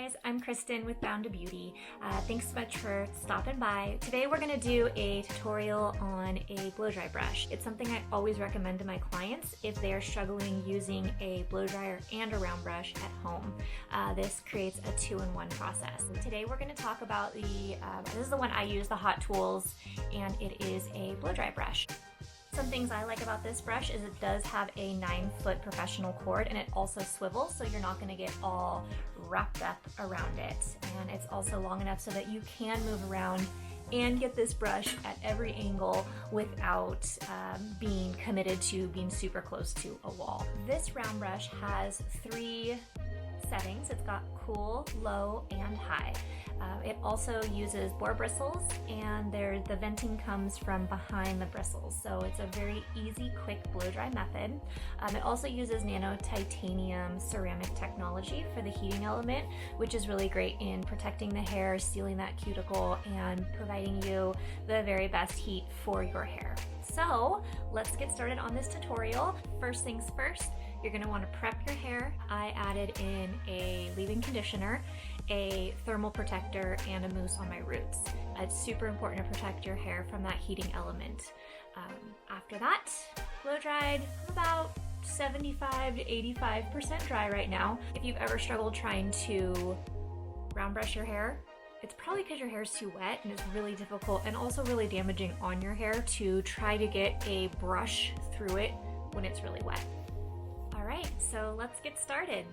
guys, I'm Kristen with Bound to Beauty. Thanks so much for stopping by. Today we're going to do a tutorial on a blow dry brush. It's something I always recommend to my clients if they are struggling using a blow dryer and a round brush at home. This creates a two-in-one process. Today we're going to talk about this is the one I use, the Hot Tools, and it is a blow dry brush. Some things I like about this brush is it does have a 9-foot professional cord, and it also swivels, so you're not going to get all wrapped up around it. And it's also long enough so that you can move around and get this brush at every angle without being committed to being super close to a wall. This round brush has 3 settings. It's got cool, low, and high. It also uses boar bristles, and the venting comes from behind the bristles, so it's a very easy, quick blow dry method. It also uses nano titanium ceramic technology for the heating element, which is really great in protecting the hair, sealing that cuticle, and providing you the very best heat for your hair. So let's get started on this tutorial. First things first, you're going to want to prep your hair. I added in a leave-in conditioner, a thermal protector, and a mousse on my roots. It's super important to protect your hair from that heating element. After that, blow dried about 75 to 85% dry right now. If you've ever struggled trying to round brush your hair, it's probably because your hair is too wet, and it's really difficult and also really damaging on your hair to try to get a brush through it when it's really wet. All right, so let's get started.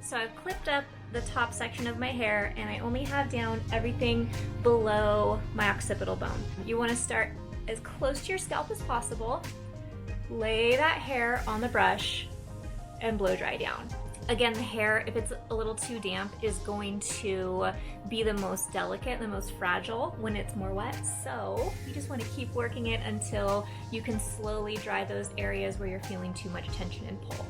So I've clipped up the top section of my hair, and I only have down everything below my occipital bone. You want to start as close to your scalp as possible, lay that hair on the brush, and blow dry down. Again, the hair, if it's a little too damp, is going to be the most delicate, the most fragile when it's more wet. So you just want to keep working it until you can slowly dry those areas where you're feeling too much tension and pull.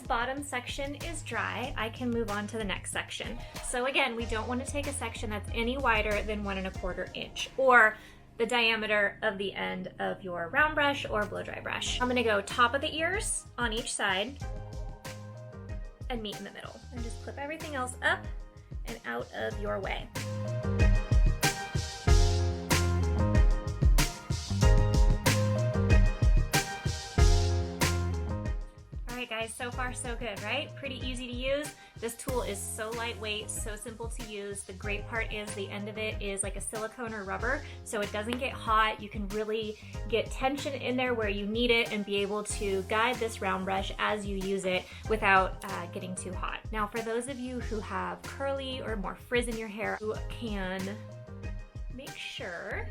Bottom section is dry, I can move on to the next section. So again, we don't want to take a section that's any wider than 1 1/4 inch or the diameter of the end of your round brush or blow dry brush. I'm going to go top of the ears on each side and meet in the middle, and just clip everything else up and out of your way. Guys, so far so good, right? Pretty easy to use. This tool is so lightweight, so simple to use. The great part is the end of it is like a silicone or rubber, so it doesn't get hot. You can really get tension in there where you need it and be able to guide this round brush as you use it without getting too hot. Now, for those of you who have curly or more frizz in your hair, you can make sure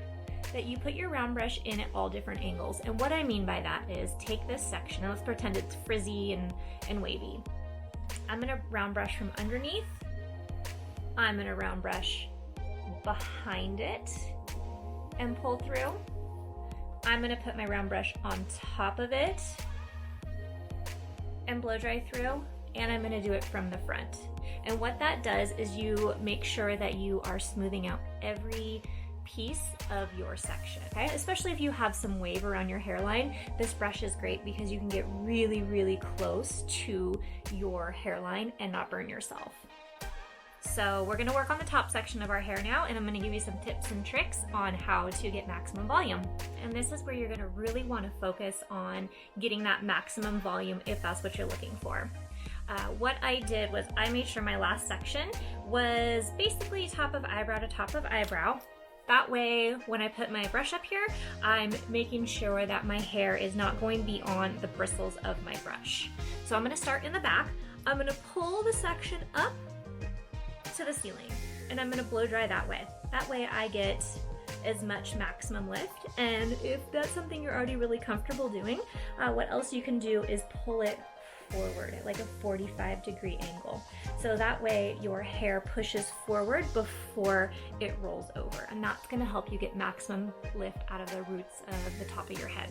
that you put your round brush in at all different angles. And what I mean by that is take this section, and let's pretend it's frizzy and wavy. I'm gonna round brush from underneath. I'm gonna round brush behind it and pull through. I'm gonna put my round brush on top of it and blow dry through, and I'm gonna do it from the front. And what that does is you make sure that you are smoothing out every piece of your section, okay? Especially if you have some wave around your hairline, this brush is great because you can get really, really close to your hairline and not burn yourself. So we're gonna work on the top section of our hair now, and I'm gonna give you some tips and tricks on how to get maximum volume. And this is where you're gonna really wanna focus on getting that maximum volume if that's what you're looking for. What I did was I made sure my last section was basically top of eyebrow to top of eyebrow. That way, when I put my brush up here, I'm making sure that my hair is not going beyond the bristles of my brush. So I'm gonna start in the back. I'm gonna pull the section up to the ceiling, and I'm gonna blow dry that way. That way I get as much maximum lift. And if that's something you're already really comfortable doing, what else you can do is pull it forward at like a 45-degree angle. So that way your hair pushes forward before it rolls over, and that's going to help you get maximum lift out of the roots of the top of your head.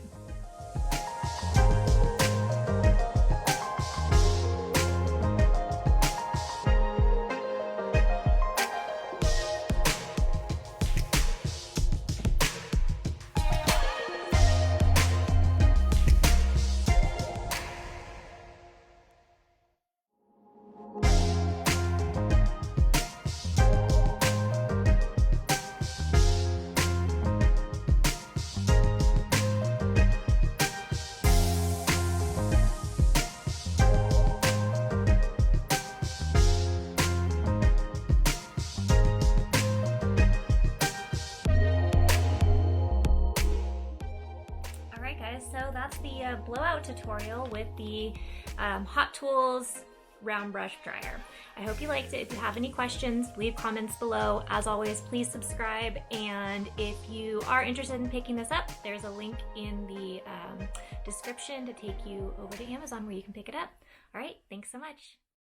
blowout tutorial with the Hot Tools round brush dryer. I hope you liked it. If you have any questions, leave comments below. As always, please subscribe, and if you are interested in picking this up, there's a link in the description to take you over to Amazon where you can pick it up. All right, thanks so much.